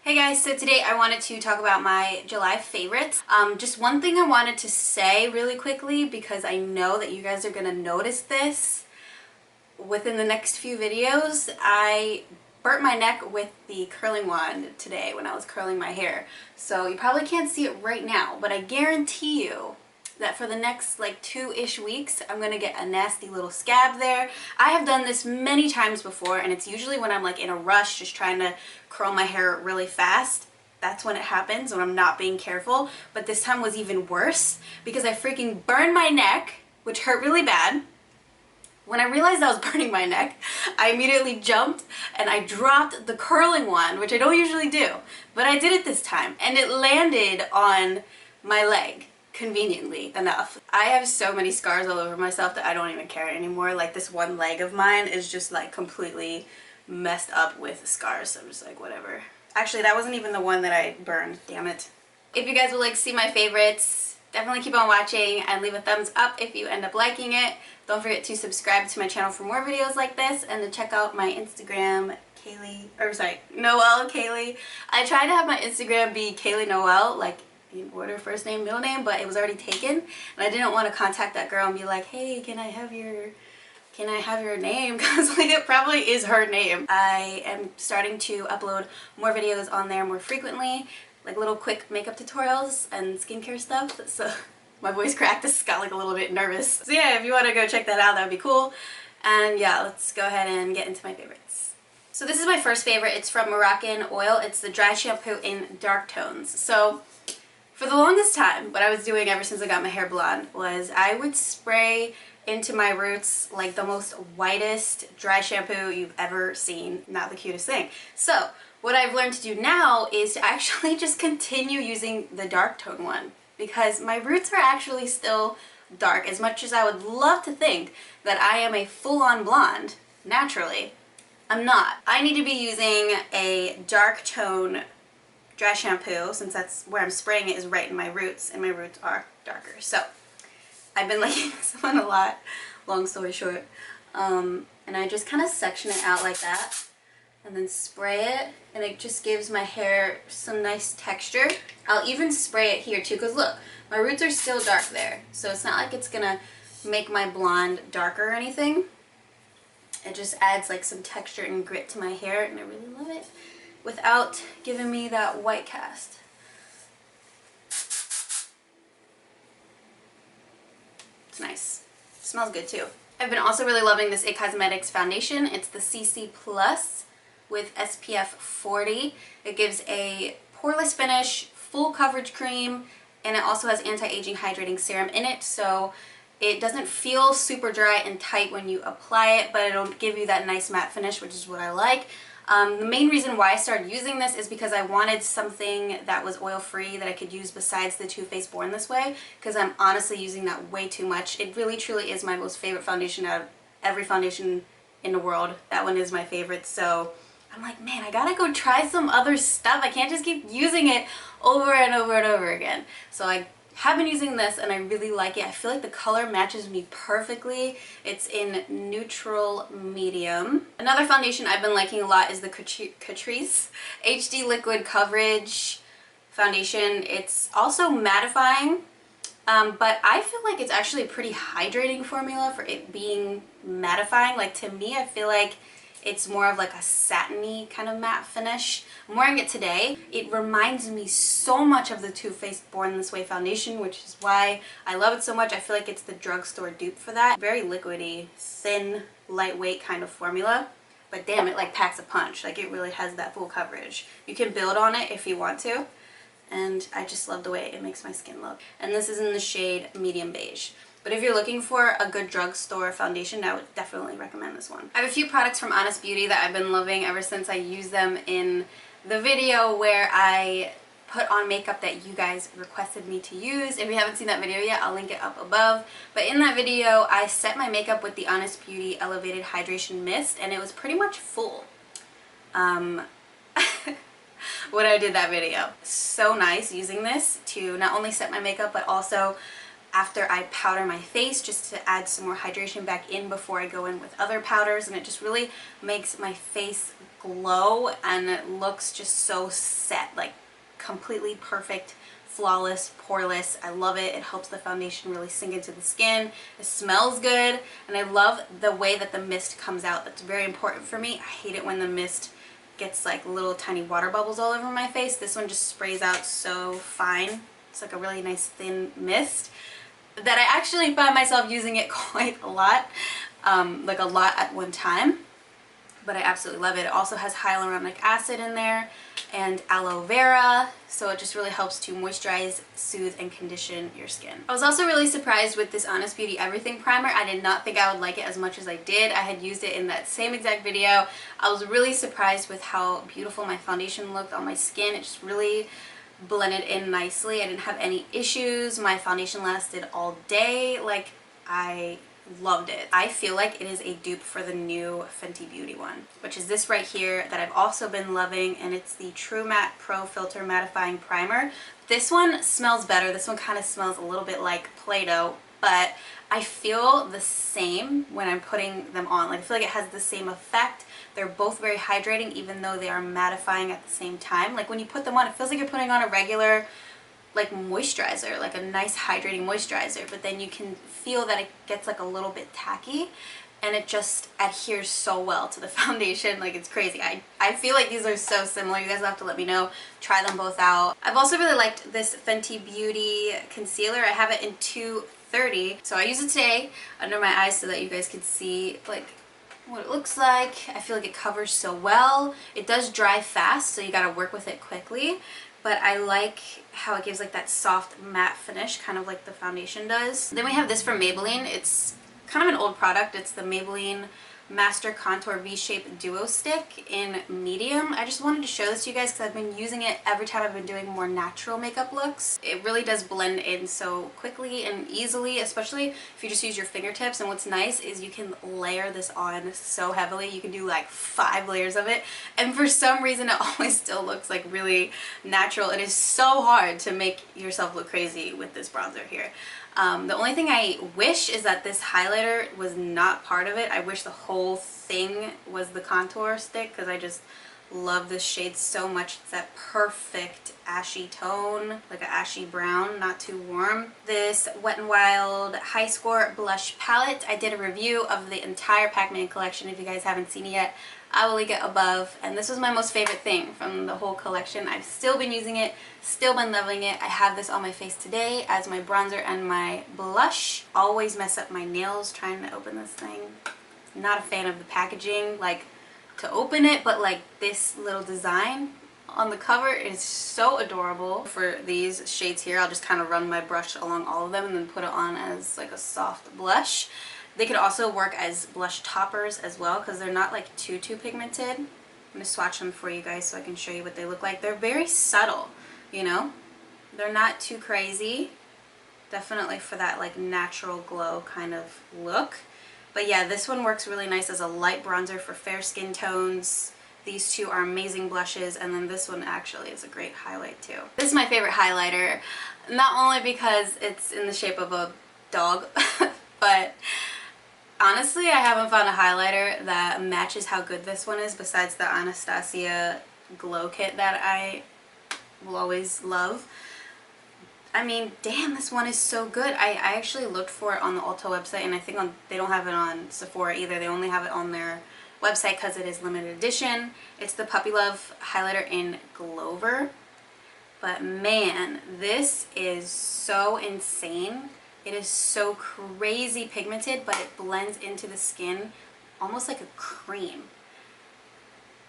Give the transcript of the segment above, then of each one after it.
Hey guys, so today I wanted to talk about my July favorites. Just one thing I wanted to say really quickly because I know that you guys are going to notice this within the next few videos. I burnt my neck with the curling wand today when I was curling my hair. So you probably can't see it right now, but I guarantee you that for the next like 2-ish weeks, I'm gonna get a nasty little scab there. I have done this many times before, and it's usually when I'm like in a rush just trying to curl my hair really fast. That's when it happens, when I'm not being careful. But this time was even worse because I freaking burned my neck, which hurt really bad. When I realized I was burning my neck, I immediately jumped and I dropped the curling wand, which I don't usually do, but I did it this time, and it landed on my leg. Conveniently enough. I have so many scars all over myself that I don't even care anymore. Like this one leg of mine is just like completely messed up with scars. So I'm just like, whatever. Actually, that wasn't even the one that I burned. Damn it. If you guys would like to see my favorites, definitely keep on watching and leave a thumbs up if you end up liking it. Don't forget to subscribe to my channel for more videos like this and to check out my Instagram, Noelle Kayleigh. I tried to have my Instagram be Kayleigh Noelle, like in order, first name, middle name, but it was already taken, and I didn't want to contact that girl and be like, hey, can I have your name, because like it probably is her name. I am starting to upload more videos on there more frequently, like little quick makeup tutorials and skincare stuff. So my voice cracked, this got like a little bit nervous. So yeah, if you want to go check that out, that would be cool. And yeah, let's go ahead and get into my favorites. So this is my first favorite. It's from Moroccan Oil. It's the dry shampoo in dark tones. So for the longest time, what I was doing ever since I got my hair blonde was I would spray into my roots like the most whitest dry shampoo you've ever seen. Not the cutest thing. So what I've learned to do now is to actually just continue using the dark tone one, because my roots are actually still dark. As much as I would love to think that I am a full-on blonde naturally, I'm not. I need to be using a dark tone dry shampoo, since that's where I'm spraying it, is right in my roots, and my roots are darker. So I've been liking this one a lot, long story short. And I just kind of section it out like that and then spray it, and it just gives my hair some nice texture. I'll even spray it here too, because look, my roots are still dark there, so it's not like it's gonna make my blonde darker or anything. It just adds like some texture and grit to my hair, and I really love it, without giving me that white cast. It's nice. It smells good too. I've been also really loving this IT Cosmetics foundation. It's the CC Plus with SPF 40. It gives a poreless finish, full coverage cream, and it also has anti-aging hydrating serum in it, so it doesn't feel super dry and tight when you apply it, but it'll give you that nice matte finish, which is what I like. The main reason why I started using this is because I wanted something that was oil-free that I could use besides the Too Faced Born This Way, because I'm honestly using that way too much. It really truly is my most favorite foundation out of every foundation in the world. That one is my favorite, so I'm like, man, I gotta go try some other stuff. I can't just keep using it over and over and over again. So I have been using this and I really like it. I feel like the color matches me perfectly. It's in neutral medium. Another foundation I've been liking a lot is the Catrice HD Liquid Coverage Foundation. It's also mattifying, but I feel like it's actually a pretty hydrating formula for it being mattifying. Like, to me, I feel like it's more of like a satiny kind of matte finish. I'm wearing it today. It reminds me so much of the Too Faced Born This Way foundation, which is why I love it so much. I feel like it's the drugstore dupe for that. Very liquidy, thin, lightweight kind of formula. But damn, it like packs a punch. Like, it really has that full coverage. You can build on it if you want to. And I just love the way it makes my skin look. And this is in the shade Medium Beige. But if you're looking for a good drugstore foundation, I would definitely recommend this one. I have a few products from Honest Beauty that I've been loving ever since I used them in the video where I put on makeup that you guys requested me to use. If you haven't seen that video yet, I'll link it up above. But in that video, I set my makeup with the Honest Beauty Elevated Hydration Mist, and it was pretty much full when I did that video. So nice using this to not only set my makeup, but also after I powder my face, just to add some more hydration back in before I go in with other powders, and it just really makes my face glow, and it looks just so set, like completely perfect, flawless, poreless. I love it. It helps the foundation really sink into the skin. It smells good, and I love the way that the mist comes out. That's very important for me. I hate it when the mist gets like little tiny water bubbles all over my face. This one just sprays out so fine. It's like a really nice thin mist that I actually found myself using it quite a lot, like a lot at one time. But I absolutely love it. It also has hyaluronic acid in there and aloe vera, so it just really helps to moisturize, soothe, and condition your skin. I was also really surprised with this Honest Beauty Everything Primer. I did not think I would like it as much as I did. I had used it in that same exact video. I was really surprised with how beautiful my foundation looked on my skin. It just really blended in nicely. I didn't have any issues. My foundation lasted all day. Like, I loved it. I feel like it is a dupe for the new Fenty Beauty one, which is this right here that I've also been loving, and it's the True Matte Pro Filter Mattifying Primer. This one smells better. This one kind of smells a little bit like Play-Doh, but I feel the same when I'm putting them on. Like, I feel like it has the same effect. They're both very hydrating, even though they are mattifying at the same time. Like, when you put them on, it feels like you're putting on a regular like moisturizer, like a nice hydrating moisturizer, but then you can feel that it gets like a little bit tacky, and it just adheres so well to the foundation. Like, it's crazy. I feel like these are so similar. You guys will have to let me know. Try them both out. I've also really liked this Fenty Beauty concealer. I have it in 230, so I use it today under my eyes so that you guys can see like what it looks like. I feel like it covers so well. It does dry fast, so you gotta work with it quickly, but I like how it gives like that soft matte finish, kind of like the foundation does. Then we have this from Maybelline. It's kind of an old product. It's the Maybelline Master Contour V-Shape Duo Stick in medium. I just wanted to show this to you guys because I've been using it every time I've been doing more natural makeup looks. It really does blend in so quickly and easily, especially if you just use your fingertips. And what's nice is you can layer this on so heavily. You can do like 5 layers of it, and for some reason it always still looks like really natural. It is so hard to make yourself look crazy with this bronzer here. The only thing I wish is that this highlighter was not part of it. I wish the whole thing was the contour stick, because I just love this shade so much. It's that perfect ashy tone, like an ashy brown, not too warm. This Wet n Wild High Score Blush Palette, I did a review of the entire Pac-Man collection. If you guys haven't seen it yet, I will link it above. And this was my most favorite thing from the whole collection. I've still been using it, still been loving it. I have this on my face today as my bronzer and my blush. Always mess up my nails trying to open this thing. Not a fan of the packaging, like to open it, but like this little design on the cover is so adorable. For these shades here, I'll just kind of run my brush along all of them and then put it on as like a soft blush. They could also work as blush toppers as well, because they're not like too pigmented. I'm going to swatch them for you guys so I can show you what they look like. They're very subtle, you know? They're not too crazy. Definitely for that like natural glow kind of look. But yeah, this one works really nice as a light bronzer for fair skin tones. These two are amazing blushes, and then this one actually is a great highlight too. This is my favorite highlighter, not only because it's in the shape of a dog, but honestly, I haven't found a highlighter that matches how good this one is besides the Anastasia Glow Kit that I will always love. I mean, damn, this one is so good. I actually looked for it on the Ulta website, and I think they don't have it on Sephora either. They only have it on their website because it is limited edition. It's the Puppy Love highlighter in Glover. But man, this is so insane. It is so crazy pigmented, but it blends into the skin almost like a cream.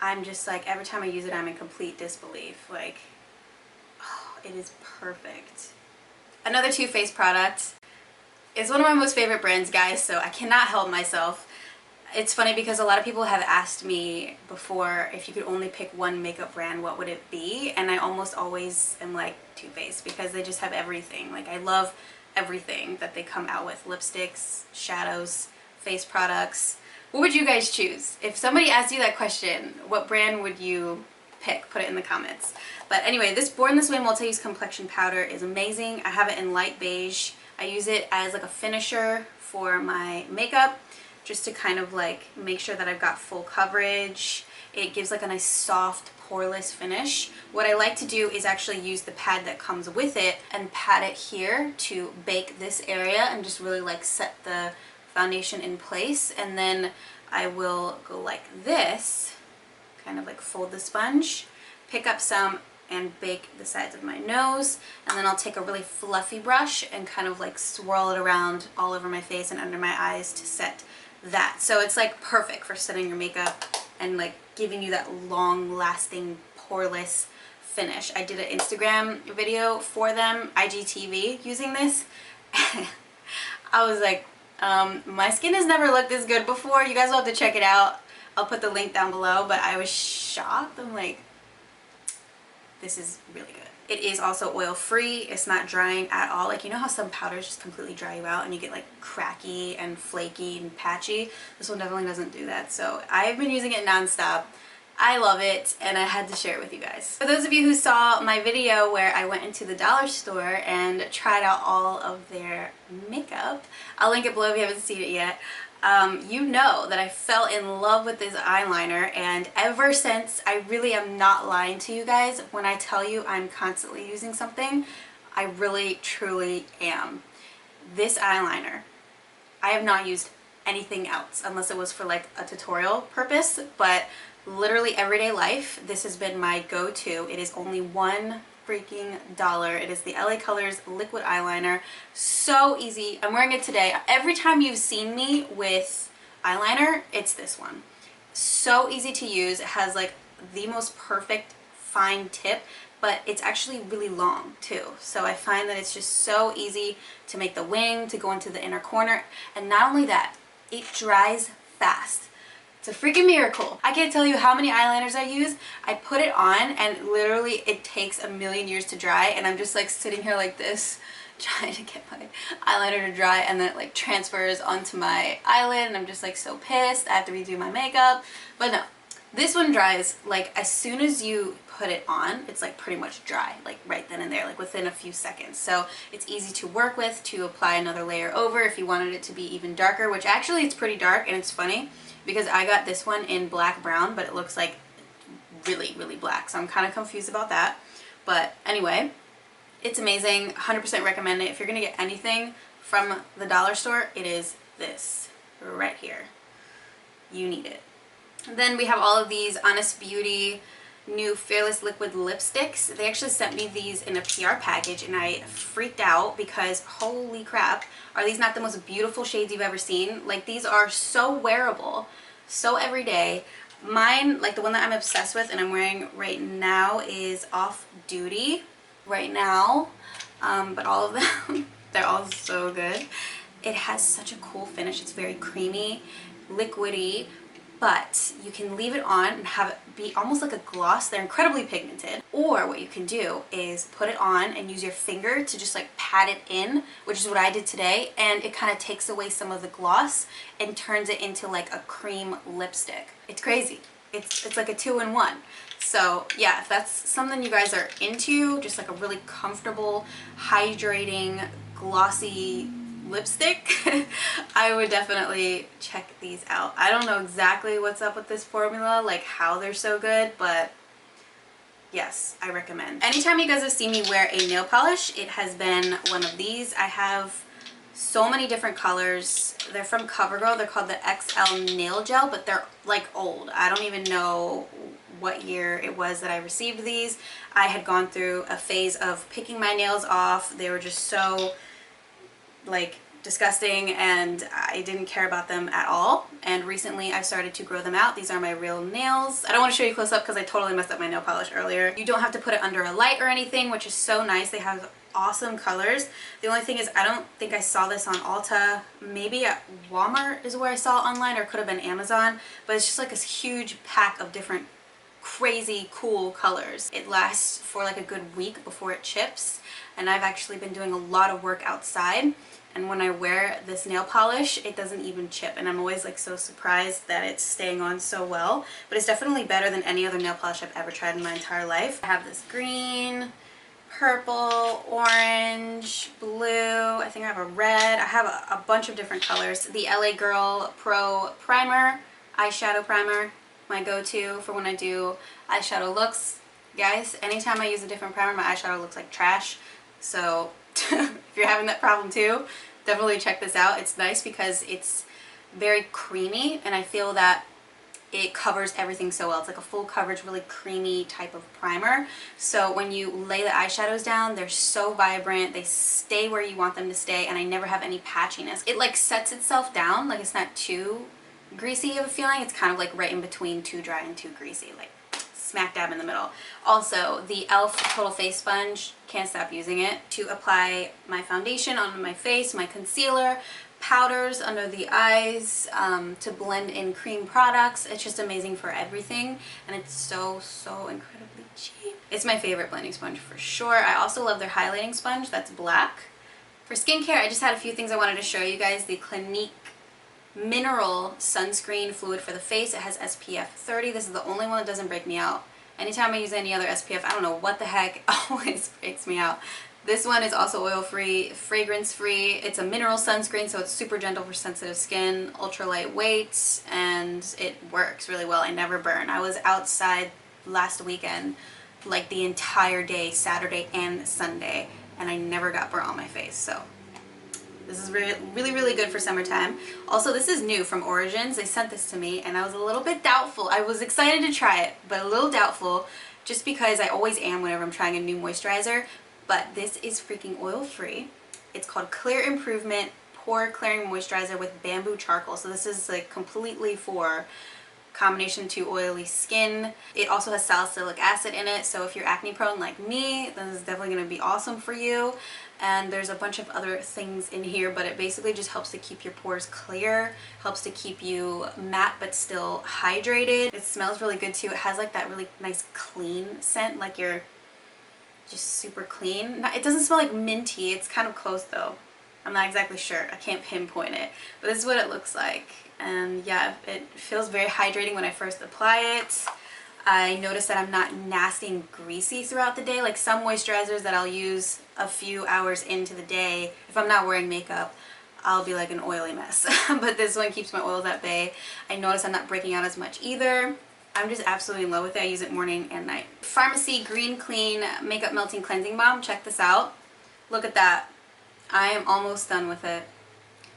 I'm just like, every time I use it, I'm in complete disbelief. Like, oh, it is perfect. Another Too Faced product is one of my most favorite brands, guys, so I cannot help myself. It's funny because a lot of people have asked me before, if you could only pick one makeup brand, what would it be? And I almost always am like Too Faced, because they just have everything. Like, I love everything that they come out with. Lipsticks, shadows, face products. What would you guys choose? If somebody asked you that question, what brand would you pick? Put it in the comments. But anyway, this Born This Way multi-use complexion powder is amazing. I have it in light beige. I use it as like a finisher for my makeup, just to kind of like make sure that I've got full coverage. It gives like a nice soft poreless finish. What I like to do is actually use the pad that comes with it and pat it here to bake this area and just really like set the foundation in place. And then I will go like this, kind of like fold the sponge, pick up some and bake the sides of my nose, and then I'll take a really fluffy brush and kind of like swirl it around all over my face and under my eyes to set that. So it's like perfect for setting your makeup and like giving you that long lasting poreless finish. I did an Instagram video for them, IGTV, using this. I was like, my skin has never looked this good before. You guys will have to check it out. I'll put the link down below, but I was shocked. I'm like, this is really good. It is also oil free. It's not drying at all. Like, you know how some powders just completely dry you out and you get like cracky and flaky and patchy? This one definitely doesn't do that. So I've been using it nonstop. I love it and I had to share it with you guys. For those of you who saw my video where I went into the dollar store and tried out all of their makeup, I'll link it below if you haven't seen it yet. You know that I fell in love with this eyeliner, and ever since, I really am not lying to you guys when I tell you I'm constantly using something. I really truly am. This eyeliner, I have not used anything else unless it was for like a tutorial purpose, but literally everyday life, this has been my go-to. It is only $1 freaking dollar. It is the LA Colors liquid eyeliner. So easy. I'm wearing it today. Every time you've seen me with eyeliner, it's this one. So easy to use. It has like the most perfect fine tip, but it's actually really long too. So I find that it's just so easy to make the wing, to go into the inner corner, and not only that, it dries fast. It's a freaking miracle. I can't tell you how many eyeliners I use. I put it on and literally it takes a million years to dry, and I'm just like sitting here like this trying to get my eyeliner to dry, and then it like transfers onto my eyelid and I'm just like so pissed. I have to redo my makeup. But no, this one dries like as soon as you put it on. It's like pretty much dry, like right then and there, like within a few seconds. So it's easy to work with, to apply another layer over if you wanted it to be even darker, which actually it's pretty dark. And it's funny because I got this one in black brown, but it looks like really, really black. So I'm kind of confused about that. But anyway, it's amazing. 100% recommend it. If you're going to get anything from the dollar store, it is this right here. You need it. And then we have all of these Honest Beauty new Fearless Liquid lipsticks. They actually sent me these in a PR package and I freaked out because holy crap, are these not the most beautiful shades you've ever seen? Like, these are so wearable, so everyday. Mine, like the one that I'm obsessed with and I'm wearing right now, is Off Duty right now, but all of them, they're all so good. It has such a cool finish. It's very creamy, liquidy, but you can leave it on and have it be almost like a gloss. They're incredibly pigmented. Or what you can do is put it on and use your finger to just like pat it in, which is what I did today, and it kind of takes away some of the gloss and turns it into like a cream lipstick. It's crazy. It's like a 2-in-1. So yeah, if that's something you guys are into, just like a really comfortable, hydrating, glossy lipstick, I would definitely check these out. I don't know exactly what's up with this formula, like how they're so good, but yes, I recommend. Anytime you guys have seen me wear a nail polish, it has been one of these. I have so many different colors. They're from CoverGirl. They're called the XL Nail Gel, but they're like old. I don't even know what year it was that I received these. I had gone through a phase of picking my nails off. They were just so like disgusting and I didn't care about them at all, and recently I started to grow them out. These are my real nails. I don't want to show you close up because I totally messed up my nail polish earlier. You don't have to put it under a light or anything, which is so nice. They have awesome colors. The only thing is I don't think I saw this on Ulta. Maybe at Walmart is where I saw it online, or it could have been Amazon, but it's just like this huge pack of different crazy cool colors. It lasts for like a good week before it chips, and I've actually been doing a lot of work outside, and when I wear this nail polish it doesn't even chip, and I'm always like so surprised that it's staying on so well. But it's definitely better than any other nail polish I've ever tried in my entire life. I have this green, purple, orange, blue, I think I have a red, I have a bunch of different colors. The LA Girl Pro Primer, eyeshadow primer. my go-to for when I do eyeshadow looks. Guys, anytime I use a different primer, my eyeshadow looks like trash. So if you're having that problem too, definitely check this out. It's nice because it's very creamy, and I feel that it covers everything so well. It's like a full coverage, really creamy type of primer. So when you lay the eyeshadows down, they're so vibrant. They stay where you want them to stay, and I never have any patchiness. It like sets itself down, like it's not too greasy of a feeling. It's kind of like right in between too dry and too greasy, like smack dab in the middle. Also, the e.l.f. Total Face Sponge, can't stop using it to apply my foundation onto my face, my concealer, powders under the eyes, to blend in cream products. It's just amazing for everything, and it's so incredibly cheap. It's my favorite blending sponge for sure. I also love their highlighting sponge that's black. For skincare, I just had a few things I wanted to show you guys. The Clinique Mineral Sunscreen Fluid for the face. It has SPF 30. This is the only one that doesn't break me out. Anytime I use any other SPF, I don't know what the heck, always breaks me out. This one is also oil-free, fragrance-free. It's a mineral sunscreen, so it's super gentle for sensitive skin, ultra lightweight, and it works really well. I never burn. I was outside last weekend like the entire day, Saturday and Sunday, and I never got burnt on my face. So this is really good for summertime. Also, this is new from Origins. They sent this to me, and I was a little bit doubtful. I was excited to try it, but a little doubtful, just because I always am whenever I'm trying a new moisturizer. But this is freaking oil-free. It's called Clear Improvement Pore Clearing Moisturizer with Bamboo Charcoal. So this is like completely for combination to oily skin. It also has salicylic acid in it, so if you're acne prone like me, this is definitely going to be awesome for you. And there's a bunch of other things in here, but it basically just helps to keep your pores clear, helps to keep you matte but still hydrated. It smells really good too. It has like that really nice clean scent, like you're just super clean. It doesn't smell like minty. It's kind of close though. I'm not exactly sure. I can't pinpoint it, but this is what it looks like. And yeah, it feels very hydrating when I first apply it. I notice that I'm not nasty and greasy throughout the day. Like some moisturizers that I'll use a few hours into the day, if I'm not wearing makeup, I'll be like an oily mess. But this one keeps my oils at bay. I notice I'm not breaking out as much either. I'm just absolutely in love with it. I use it morning and night. Pharmacy Green Clean Makeup Melting Cleansing Balm. Check this out. Look at that. I am almost done with it.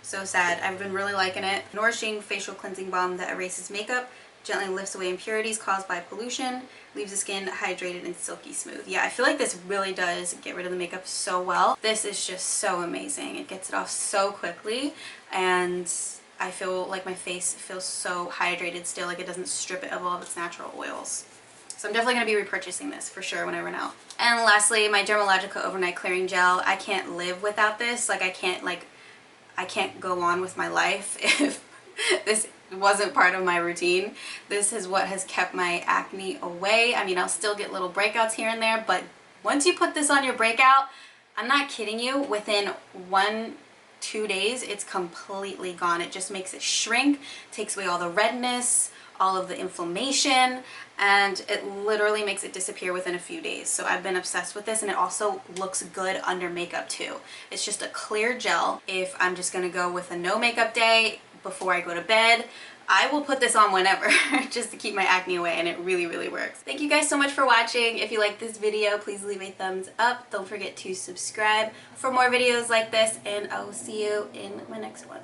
So sad. I've been really liking it. Nourishing facial cleansing balm that erases makeup, gently lifts away impurities caused by pollution, leaves the skin hydrated and silky smooth. Yeah, I feel like this really does get rid of the makeup so well. This is just so amazing. It gets it off so quickly, and I feel like my face feels so hydrated still, like it doesn't strip it of all of its natural oils. So I'm definitely going to be repurchasing this for sure when I run out. And lastly, my Dermalogica Overnight Clearing Gel. I can't live without this. Like I can't go on with my life if this wasn't part of my routine. This is what has kept my acne away. I mean, I'll still get little breakouts here and there, but once you put this on your breakout, I'm not kidding you, within 1-2 days, it's completely gone. It just makes it shrink, takes away all the redness, all of the inflammation, and it literally makes it disappear within a few days. So I've been obsessed with this, and it also looks good under makeup too. It's just a clear gel. If I'm just gonna go with a no makeup day before I go to bed, I will put this on whenever just to keep my acne away, and it really works. Thank you guys so much for watching. If you like this video, please leave a thumbs up. Don't forget to subscribe for more videos like this, and I will see you in my next one.